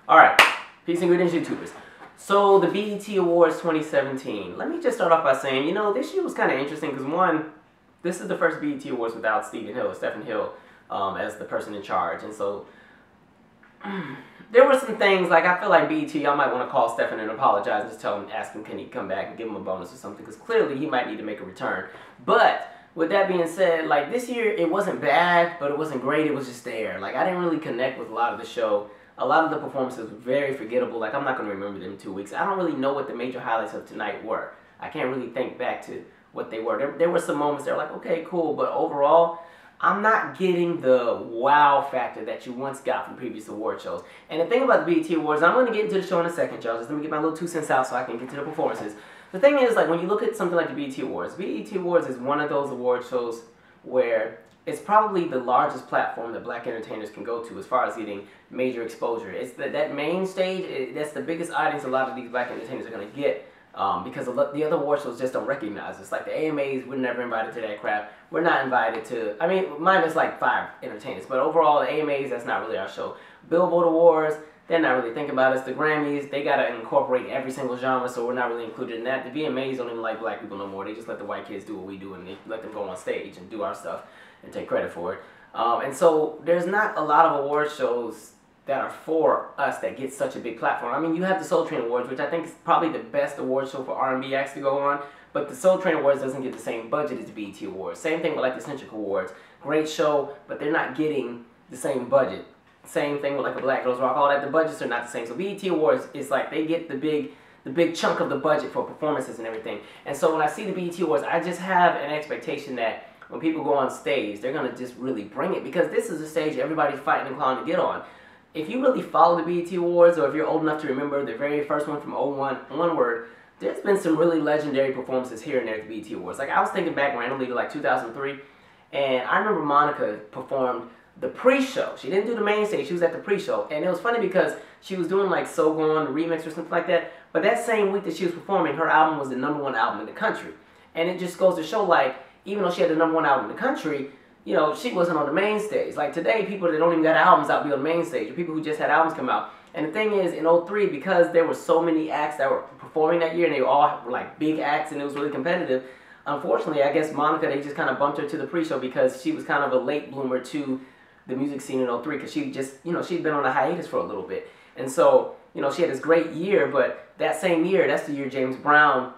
Alright, peace and greetings, YouTubers. So, the BET Awards 2017. Let me just start off by saying, you know, this year was kind of interesting because, one, this is the first BET Awards without Stephen Hill as the person in charge. And so, there were some things, like, I feel like BET, I might want to call Stephen and apologize and just tell him, ask him, can he come back and give him a bonus or something, because clearly he might need to make a return. But, with that being said, like, this year, it wasn't bad, but it wasn't great, it was just there. Like, I didn't really connect with a lot of the show. A lot of the performances were very forgettable. Like, I'm not going to remember them in 2 weeks. I don't really know what the major highlights of tonight were. I can't really think back to what they were. There were some moments that were like, okay, cool, but overall, I'm not getting the wow factor that you once got from previous award shows. And the thing about the BET Awards, I'm going to get into the show in a second, y'all. Just let me get my little 2 cents out so I can get to the performances. The thing is, like, when you look at something like the BET Awards is one of those award shows where it's probably the largest platform that black entertainers can go to as far as getting major exposure. It's that main stage, that's the biggest audience a lot of these black entertainers are going to get because the other award shows just don't recognize us. Like the AMAs, we're never invited to that crap. We're not invited to, I mean, minus like 5 entertainers, but overall the AMAs, that's not really our show. Billboard Awards, they're not really thinking about us. The Grammys, they got to incorporate every single genre, so we're not really included in that. The VMAs don't even like black people no more. They just let the white kids do what we do, and they let them go on stage and do our stuff and take credit for it. And so there's not a lot of award shows that are for us that get such a big platform. I mean, you have the Soul Train Awards, which I think is probably the best award show for R&B acts to go on, but the Soul Train Awards doesn't get the same budget as the BET Awards. Same thing with like the Centric Awards. Great show, but they're not getting the same budget. Same thing with like a Black Girls Rock, all that. The budgets are not the same. So BET Awards is like they get the big chunk of the budget for performances and everything. And so when I see the BET Awards, I just have an expectation that when people go on stage, they're going to just really bring it, because this is a stage everybody's fighting and clawing to get on. If you really follow the BET Awards, or if you're old enough to remember the very first one from '01, onward, there's been some really legendary performances here and there at the BET Awards. Like, I was thinking back randomly to like 2003, and I remember Monica performed the pre-show. She didn't do the main stage, she was at the pre-show. And it was funny because she was doing like So Gone, the remix or something like that, but that same week that she was performing, her album was the #1 album in the country. And it just goes to show, like, even though she had the #1 album in the country, you know, she wasn't on the main stage. Like today, people that don't even got albums out be on the main stage, or people who just had albums come out. And the thing is, in '03, because there were so many acts that were performing that year, and they all were like big acts, and it was really competitive, unfortunately, I guess Monica, they just kind of bumped her to the pre-show because she was kind of a late bloomer to the music scene in '03, because she just, you know, she'd been on a hiatus for a little bit. And so, you know, she had this great year, but that same year, that's the year James Brown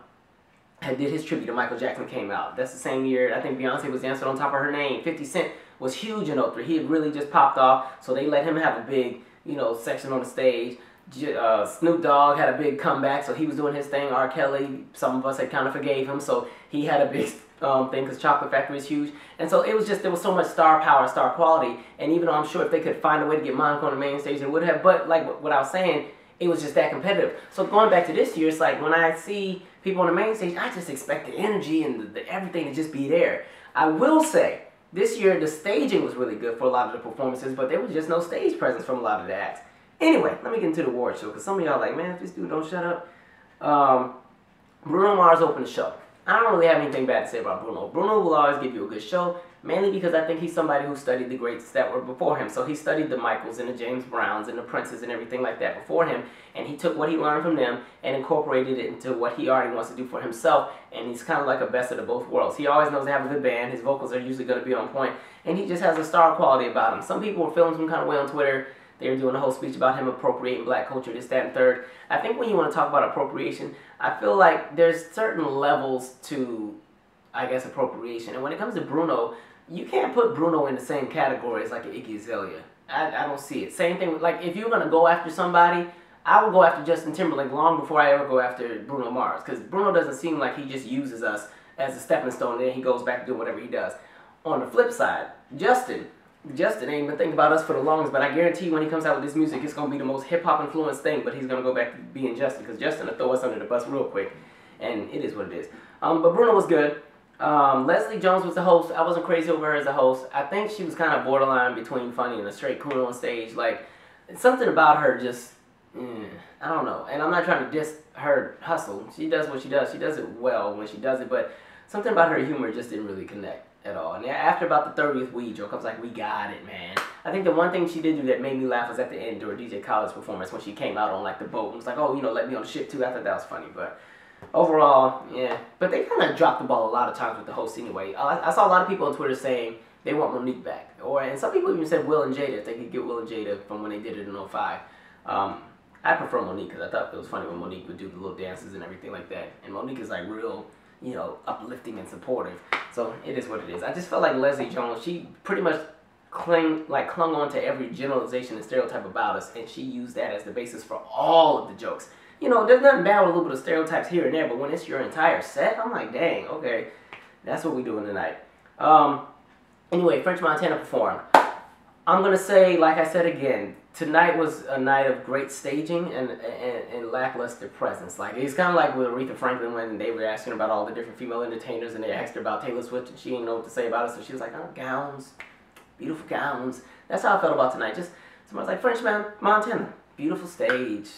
did his tribute to Michael Jackson came out. That's the same year, I think Beyonce was dancing on top of her name. 50 Cent was huge in '03. He had really just popped off, so they let him have a big, you know, section on the stage. Snoop Dogg had a big comeback, so he was doing his thing. R. Kelly, some of us had kind of forgave him, so he had a big thing because Chocolate Factory is huge. And so it was just, there was so much star power, star quality, and even though I'm sure if they could find a way to get Monica on the main stage, they would have, but like what I was saying, it was just that competitive. So going back to this year, it's like when I see people on the main stage, I just expect the energy and everything to just be there. I will say, this year the staging was really good for a lot of the performances, but there was just no stage presence from a lot of the acts. Anyway, let me get into the award show, because some of y'all are like, man, if this dude don't shut up. Bruno Mars opened the show. I don't really have anything bad to say about Bruno. Bruno will always give you a good show, mainly because I think he's somebody who studied the greats that were before him. So he studied the Michaels and the James Browns and the Princes and everything like that before him, and he took what he learned from them and incorporated it into what he already wants to do for himself, and he's kind of like a best of the both worlds. He always knows to have a good band, his vocals are usually going to be on point, and he just has a star quality about him. Some people were feeling some kind of way on Twitter. They were doing a whole speech about him appropriating black culture, this, that, and third. I think when you want to talk about appropriation, I feel like there's certain levels to, I guess, appropriation. And when it comes to Bruno, you can't put Bruno in the same category as like an Iggy Azalea. I don't see it. Same thing with, like, if you're going to go after somebody, I would go after Justin Timberlake long before I ever go after Bruno Mars. Because Bruno doesn't seem like he just uses us as a stepping stone and then he goes back to do whatever he does. On the flip side, Justin ain't been thinking about us for the longest, but I guarantee when he comes out with this music, it's going to be the most hip-hop influenced thing, but he's going to go back to being Justin, because Justin will throw us under the bus real quick, and it is what it is. But Bruno was good. Leslie Jones was the host. I wasn't crazy over her as a host. I think she was kind of borderline between funny and a straight coon on stage. Like, something about her just, I don't know. And I'm not trying to diss her hustle. She does what she does. She does it well when she does it, but something about her humor just didn't really connect. at all. And after about the 30th weed joke, I was like, we got it, man. I think the one thing she did do that made me laugh was at the end during DJ Khaled's performance when she came out on like the boat and was like, oh, you know, let me on the ship too. I thought that was funny, but overall, yeah. But they kind of dropped the ball a lot of times with the host anyway. I saw a lot of people on Twitter saying they want Monique back. And some people even said Will and Jada, if they could get Will and Jada from when they did it in '05. I prefer Monique because I thought it was funny when Monique would do the little dances and everything like that. And Monique is like real, you know, uplifting and supportive. So it is what it is. I just felt like Leslie Jones, she pretty much clung on to every generalization and stereotype about us, and she used that as the basis for all of the jokes. You know, there's nothing bad with a little bit of stereotypes here and there, but when it's your entire set, I'm like, dang, okay, that's what we're doing tonight. Anyway, French Montana performed. I'm going to say, like I said again, tonight was a night of great staging and lackluster presence. Like, it's kind of like with Aretha Franklin when they were asking about all the different female entertainers and they asked her about Taylor Swift and she didn't know what to say about it, so she was like, oh, gowns, beautiful gowns. That's how I felt about tonight. Just, somebody's like, French Montana, beautiful stage,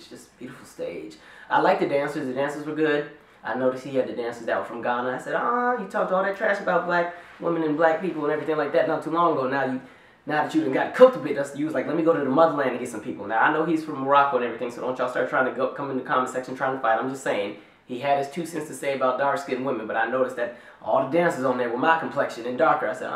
just beautiful stage. I like the dancers were good. I noticed he had the dancers that were from Ghana. I said, oh, you talked all that trash about black women and black people and everything like that not too long ago. Now that you done got cooked a bit, you was like, let me go to the motherland and get some people. Now, I know he's from Morocco and everything, so don't y'all start trying to come in the comment section trying to fight. I'm just saying, he had his 2 cents to say about dark-skinned women, but I noticed that all the dancers on there were my complexion and darker. I said,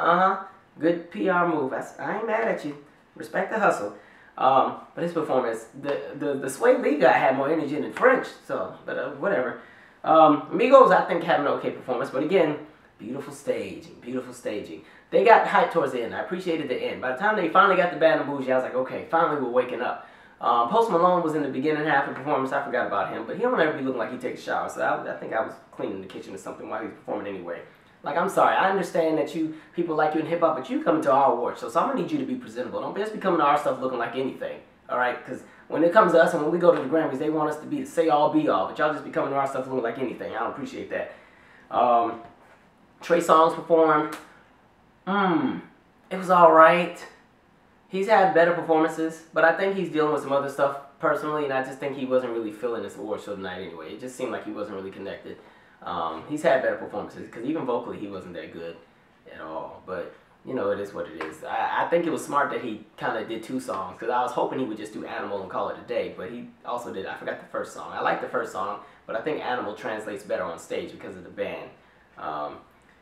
good PR move. I ain't mad at you. Respect the hustle. But his performance, the Sway Lee guy had more energy than French, so, but whatever. Migos, I think, had an okay performance, but again, beautiful staging. They got hyped towards the end. I appreciated the end. By the time they finally got the Bad and Bougie, I was like, okay, finally we're waking up. Post Malone was in the beginning half of the performance. I forgot about him, but he don't ever be looking like he takes a shower, so I think I was cleaning the kitchen or something while he was performing anyway. Like, I'm sorry, I understand that people like you in hip-hop, but you come to our awards, so I'm going to need you to be presentable. Don't just be coming to our stuff looking like anything, all right? Because when it comes to us and when we go to the Grammys, they want us to be the say-all, be-all, but y'all just be coming to our stuff looking like anything. I don't appreciate that. Trey Songz performed. It was all right. He's had better performances, but I think he's dealing with some other stuff personally, and I just think he wasn't really feeling this award show tonight anyway. It just seemed like he wasn't really connected. He's had better performances, because even vocally he wasn't that good at all, but you know, it is what it is. I think it was smart that he kind of did 2 songs, because I was hoping he would just do Animal and call it a day, but he also did, I forgot the first song. I like the first song, but I think Animal translates better on stage because of the band.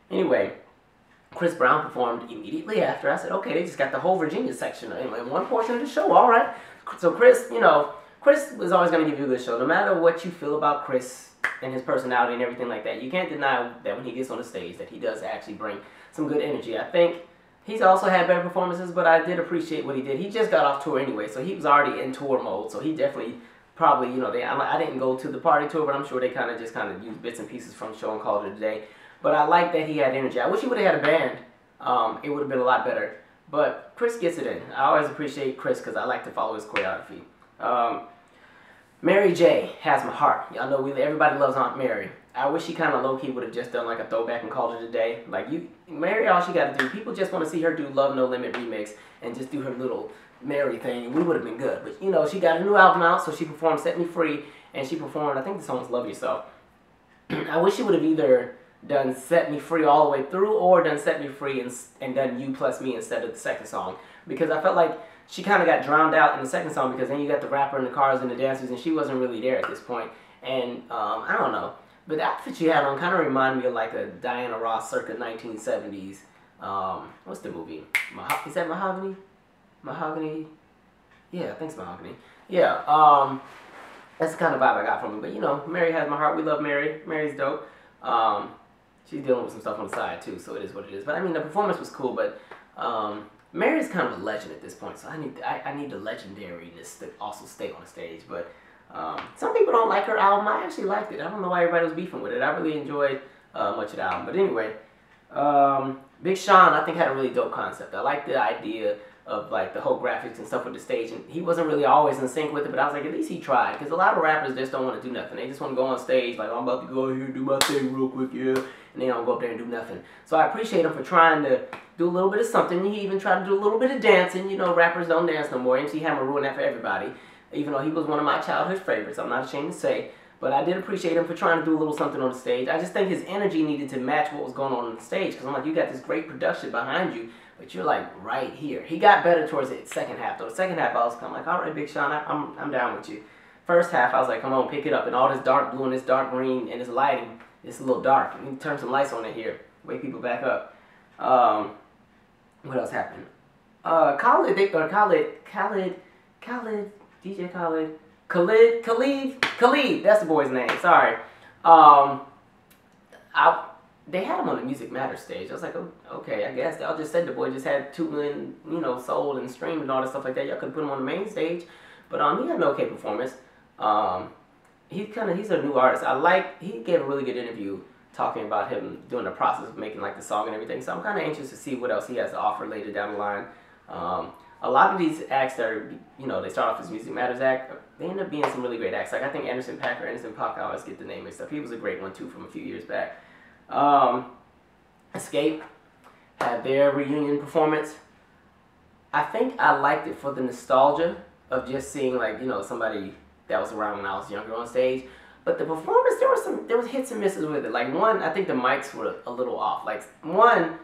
Anyway, Chris Brown performed immediately after. I said, okay, they just got the whole Virginia section in one portion of the show, all right. So Chris, you know, Chris is always going to give you a good show, no matter what you feel about Chris and his personality and everything like that. You can't deny that when he gets on the stage that he does actually bring some good energy. I think he's also had better performances, but I did appreciate what he did. He just got off tour anyway, so he was already in tour mode, so he definitely probably, you know, I didn't go to the party tour, but I'm sure they kind of used bits and pieces from the show and called it a day. But I like that he had energy. I wish he would have had a band. It would have been a lot better. But Chris gets it in. I always appreciate Chris because I like to follow his choreography. Mary J. has my heart. Y'all know everybody loves Aunt Mary. I wish she kind of low-key would have just done like a throwback and called it a day. Like, Mary, all she got to do, people just want to see her do Love No Limit remix and just do her little Mary thing. We would have been good. But, you know, she got a new album out, so she performed Set Me Free, and she performed, I think the song's Love Yourself. I wish she would have either done Set Me Free all the way through or done Set Me Free and done You Plus Me instead of the second song. Because I felt like she kind of got drowned out in the second song because then you got the rapper and the cars and the dancers and she wasn't really there at this point. And I don't know. But the outfit she had on kind of reminded me of like a Diana Ross circa 1970s. What's the movie? Is that Mahogany? Mahogany? Yeah, I think it's Mahogany. Yeah, that's the kind of vibe I got from her. But you know, Mary has my heart. We love Mary. Mary's dope. She's dealing with some stuff on the side too, so it is what it is. But I mean, the performance was cool, but Mary's kind of a legend at this point, so I need the legendariness to also stay on the stage. But some people don't like her album. I actually liked it. I don't know why everybody was beefing with it. I really enjoyed much of the album. But anyway, Big Sean, I think, had a really dope concept. I like the idea of like the whole graphics and stuff with the stage, and he wasn't really always in sync with it, but I was like, at least he tried, because a lot of rappers just don't want to do nothing. They just want to go on stage like, I'm about to go here and do my thing real quick, yeah, and they don't go up there and do nothing. So I appreciate him for trying to do a little bit of something. He even tried to do a little bit of dancing. You know, rappers don't dance no more. MC Hammer ruined that for everybody, even though he was one of my childhood favorites, I'm not ashamed to say. But I did appreciate him for trying to do a little something on the stage. I just think his energy needed to match what was going on the stage. Because I'm like, you got this great production behind you, but you're like right here. He got better towards the second half though. The second half I was kind of like, all right, Big Sean, I'm down with you. First half I was like, come on, pick it up. And all this dark blue and this dark green and this lighting, it's a little dark. You can turn some lights on it here. Wake people back up. What else happened? DJ Khalid, that's the boy's name, sorry. They had him on the Music Matters stage. I was like, oh, okay, I guess. Y'all just said the boy just had 2 million, sold and streamed and all that stuff like that. Y'all could put him on the main stage. But he had an okay performance. He's a new artist. He gave a really good interview talking about him doing the process of making like the song and everything. So I'm kind of anxious to see what else he has to offer later down the line. A lot of these acts that are, they start off as Music Matters act, they end up being some really great acts. Like I think Anderson .Paak, I always get the name mixed up. He was a great one too from a few years back. Xscape had their reunion performance. I think I liked it for the nostalgia of just seeing like, somebody that was around when I was younger on stage. But the performance, there was hits and misses with it. Like one, I think the mics were a little off. Like one,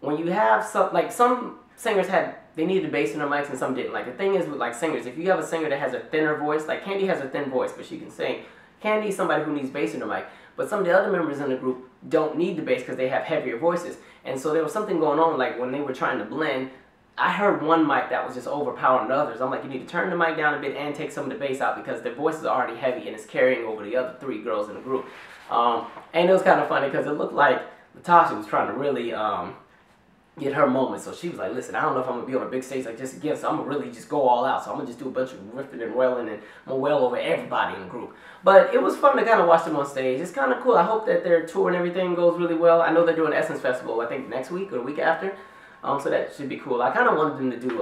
when you have some singers they needed bass in their mics and some didn't. Like the thing is with like singers, if you have a singer that has a thinner voice, like Candy has a thin voice but she can sing. Candy's somebody who needs bass in their mic. But some of the other members in the group don't need the bass because they have heavier voices. And so there was something going on like when they were trying to blend. I heard one mic that was just overpowering the others. I'm like, you need to turn the mic down a bit and take some of the bass out because their voices are already heavy and it's carrying over the other 3 girls in the group. And it was kind of funny because it looked like Natasha was trying to really get her moment. So she was like, listen, I don't know if I'm going to be on a big stage like this again, so I'm going to really just go all out. So I'm going to just do a bunch of riffing and wailing and I'm going to wail over everybody in the group. But it was fun to kind of watch them on stage. It's kind of cool. I hope that their tour and everything goes really well. I know they're doing Essence Festival, I think next week or the week after. So that should be cool. I kind of wanted them to do,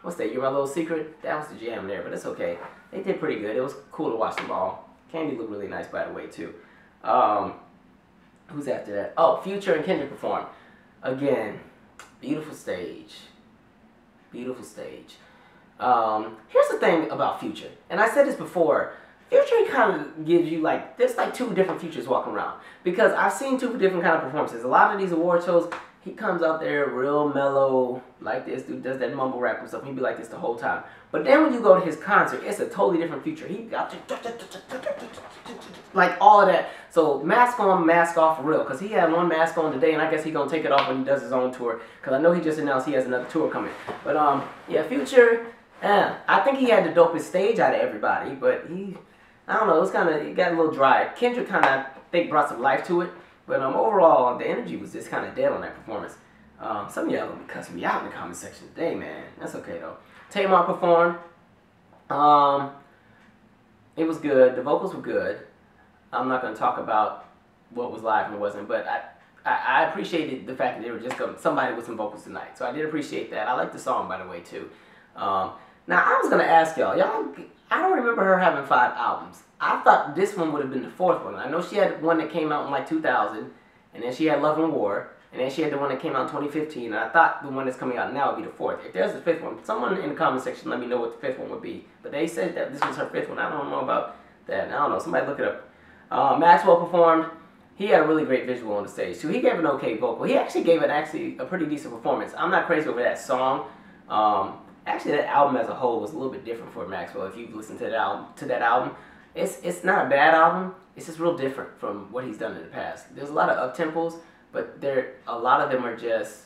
what's that, You're My Little Secret? That was the jam there, but it's okay. They did pretty good. It was cool to watch them all. Candy looked really nice, by the way, too. Who's after that? Oh, Future and Kendrick performed. Again, beautiful stage. Beautiful stage. Here's the thing about Future, and I said this before. Future kind of gives you like, there's like 2 different Futures walking around. Because I've seen 2 different kind of performances. A lot of these award shows, he comes out there real mellow, like this, dude does that mumble rap and stuff. He'd be like this the whole time. But then when you go to his concert, it's a totally different Future. He got like all of that. So mask on, mask off for real. Because he had one mask on today, and I guess he's going to take it off when he does his own tour. Because I know he just announced he has another tour coming. But yeah, Future, I think he had the dopest stage out of everybody. But I don't know, it got a little dry. Kendrick kind of, I think, brought some life to it. But overall, the energy was just kind of dead on that performance. Some of y'all gonna be cussing me out in the comment section today, man. That's okay though. Tamar performed. It was good. The vocals were good. I'm not gonna talk about what was live and what wasn't, but I appreciated the fact that they were just somebody with some vocals tonight. So I did appreciate that. I like the song, by the way, too. Now I was gonna ask y'all. I don't remember her having 5 albums. I thought this one would have been the 4th one. I know she had one that came out in like 2000, and then she had Love and War, and then she had the one that came out in 2015, and I thought the one that's coming out now would be the 4th. If there's a 5th one, someone in the comment section let me know what the 5th one would be. But they said that this was her 5th one. I don't know about that. I don't know. Somebody look it up. Maxwell performed. He had a really great visual on the stage, too. He gave an okay vocal. He actually gave a pretty decent performance. I'm not crazy over that song. Actually, that album as a whole was a little bit different for Maxwell. If you've listened to that album, it's not a bad album. It's just real different from what he's done in the past. There's a lot of up tempos, but a lot of them are just,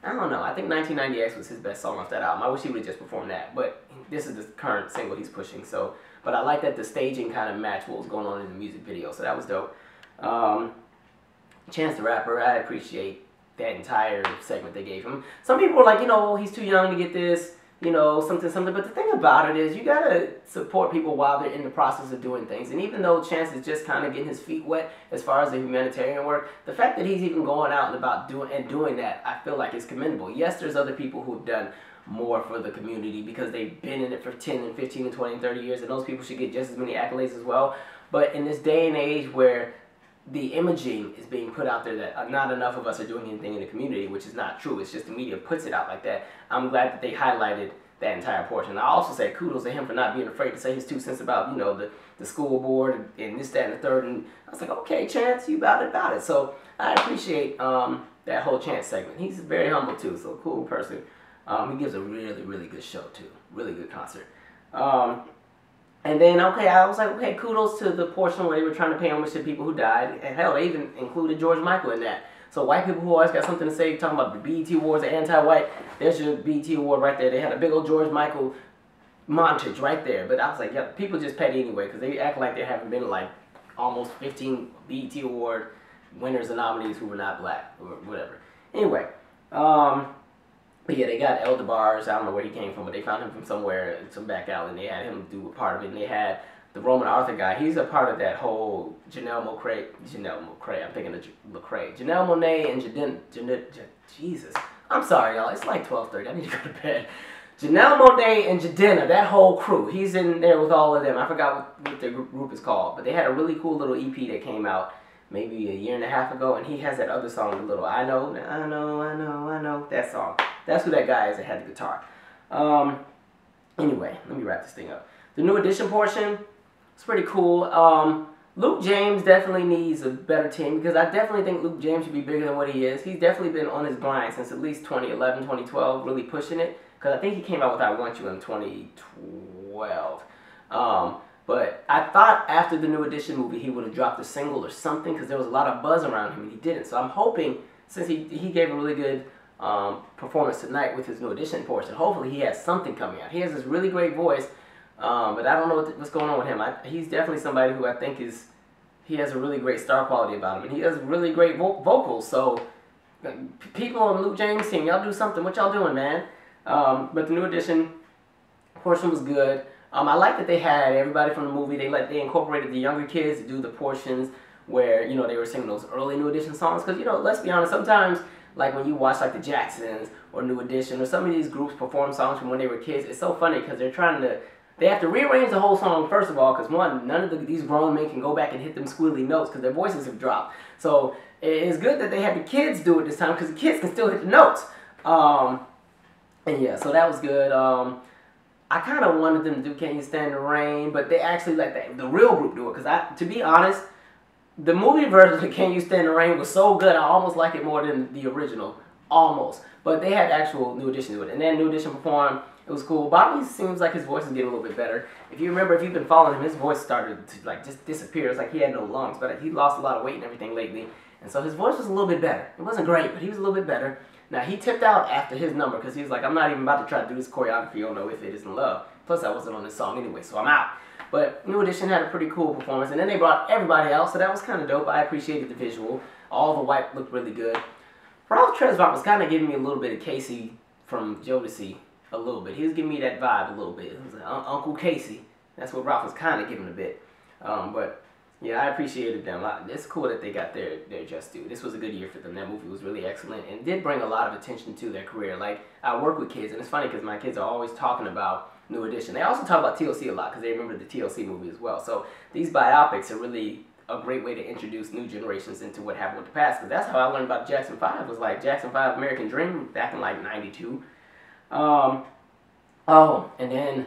I don't know. I think 1990X was his best song off that album. I wish he would have just performed that, but this is the current single he's pushing. So, but I like that the staging kind of matched what was going on in the music video. So that was dope. Chance the Rapper, I appreciate that entire segment they gave him. Some people were like, he's too young to get this. Something. But the thing about it is you gotta support people while they're in the process of doing things. And even though Chance is just kind of getting his feet wet as far as the humanitarian work, the fact that he's even going out and about doing that, I feel like is commendable. Yes, there's other people who have done more for the community because they've been in it for 10 and 15 and 20 and 30 years, and those people should get just as many accolades as well. But in this day and age where the imaging is being put out there that not enough of us are doing anything in the community, which is not true. It's just the media puts it out like that. I'm glad that they highlighted that entire portion. I also said kudos to him for not being afraid to say his 2 cents about, you know, the school board and this, that, and the third. And I was like, okay, Chance, you about it. So I appreciate that whole Chance segment. He's very humble too, so cool person. He gives a really, really good show too. Really good concert. And then, okay, I was like, okay, kudos to the portion where they were trying to pay homage to people who died. And hell, they even included George Michael in that. So white people who always got something to say, talking about the BET Awards, the anti-white, there's your BET Award right there. They had a big old George Michael montage right there. But I was like, yeah, people just petty anyway, because they act like there haven't been like almost 15 BET Award winners and nominees who were not black or whatever. Anyway, but yeah, they got El DeBarge. I don't know where he came from, but they found him from somewhere, some back alley, and they had him do a part of it. And they had the Roman Arthur guy. He's a part of that whole Janelle Monáe, I'm thinking of Lecrae. Janelle Monáe and Jesus. I'm sorry, y'all. It's like 12:30. I need to go to bed. Janelle Monáe and Jadena, that whole crew. He's in there with all of them. I forgot what their group is called, but they had a really cool little EP that came out maybe a year and a half ago, and he has that other song, the little I know, that song. That's who that guy is that had the guitar. Anyway, let me wrap this thing up. The New Edition portion, it's pretty cool. Luke James definitely needs a better team, because I definitely think Luke James should be bigger than what he is. He's definitely been on his grind since at least 2011, 2012, really pushing it, because I think he came out with I Want You in 2012. But I thought after the New Edition movie he would have dropped a single or something, because there was a lot of buzz around him and he didn't. So I'm hoping, since he gave a really good performance tonight with his New Edition portion, hopefully he has something coming out. He has this really great voice, but I don't know what's going on with him. He's definitely somebody who I think he has a really great star quality about him, and he has really great vocals. So people on Luke James' team, y'all do something. What y'all doing, man? But the New Edition portion was good. I like that they had everybody from the movie. They incorporated the younger kids to do the portions where, you know, they were singing those early New Edition songs. Because, you know, let's be honest, sometimes, like when you watch like the Jacksons or New Edition or some of these groups perform songs from when they were kids, it's so funny because they have to rearrange the whole song, first of all, because one, none of these grown men can go back and hit them squealy notes because their voices have dropped. So it's good that they had the kids do it this time, because the kids can still hit the notes. And yeah, so that was good. I kind of wanted them to do Can You Stand the Rain, but they actually let the real group do it. Because to be honest, the movie version of Can You Stand the Rain was so good, I almost like it more than the original. Almost. But they had actual New Edition do it. And then New Edition performed. It was cool. Bobby seems like his voice is getting a little bit better. If you remember, if you've been following him, his voice started to like just disappear. It's like he had no lungs. But he lost a lot of weight and everything lately. And so his voice was a little bit better. It wasn't great, but he was a little bit better. Now, he tipped out after his number because he was like, I'm not even about to try to do this choreography on No If It Isn't Love. Plus, I wasn't on this song anyway, so I'm out. But New Edition had a pretty cool performance. And then they brought everybody else, so that was kind of dope. I appreciated the visual. All the white looked really good. Ralph Tresvant was kind of giving me a little bit of Casey from Jodeci. A little bit. He was giving me that vibe a little bit. It was like Uncle Casey. That's what Ralph was kind of giving a bit. But yeah, I appreciated them. It's cool that they got their just due. This was a good year for them. That movie was really excellent and did bring a lot of attention to their career. Like, I work with kids, and it's funny because my kids are always talking about New Edition. They also talk about TLC a lot because they remember the TLC movie as well. So these biopics are really a great way to introduce new generations into what happened with the past. Because that's how I learned about Jackson 5. Was like Jackson 5 American Dream back in like '92. Oh, and then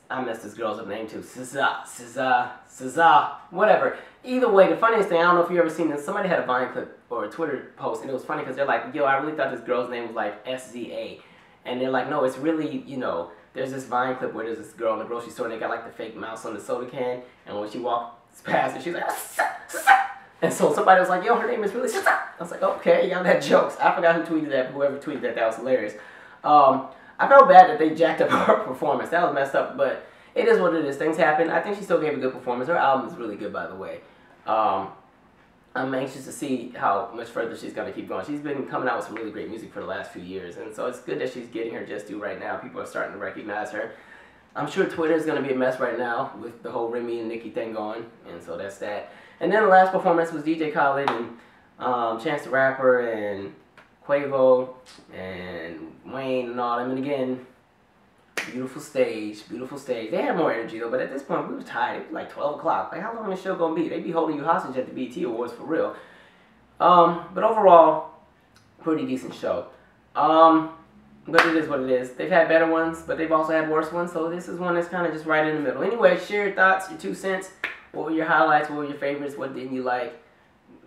I messed this girl's name too. SZA, whatever. Either way, the funniest thing, I don't know if you ever seen this, somebody had a Vine clip or a Twitter post, and it was funny because they're like, yo, I really thought this girl's name was like SZA. And they're like, no, it's really, you know, there's this Vine clip where there's this girl in the grocery store and they got like the fake mouse on the soda can, and when she walks past it, she's like, SZA. And so somebody was like, yo, her name is really SZA. I was like, okay, y'all had jokes. I forgot who tweeted that, but whoever tweeted that was hilarious. I felt bad that they jacked up her performance. That was messed up, but it is what it is. Things happen. I think she still gave a good performance. Her album is really good, by the way. I'm anxious to see how much further she's going to keep going. She's been coming out with some really great music for the last few years, and so it's good that she's getting her just due right now. People are starting to recognize her. I'm sure Twitter is going to be a mess right now with the whole Remy and Nicki thing going, and so that's that. And then the last performance was DJ Khaled and Chance the Rapper and Quavo and Wayne and all them. And again, beautiful stage, beautiful stage. They had more energy though, but at this point we were tired. It was like 12 o'clock. Like, how long is the show gonna be? They'd be holding you hostage at the BET Awards for real. But overall, pretty decent show. But it is what it is. They've had better ones, but they've also had worse ones. So this is one that's kind of just right in the middle. Anyway, share your thoughts, your 2 cents. What were your highlights? What were your favorites? What didn't you like?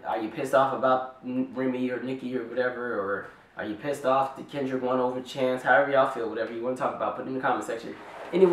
Are you pissed off about Remy or Nicki or whatever? Or are you pissed off that Kendrick won over Chance? However y'all feel, whatever you want to talk about, put it in the comment section. Anyway.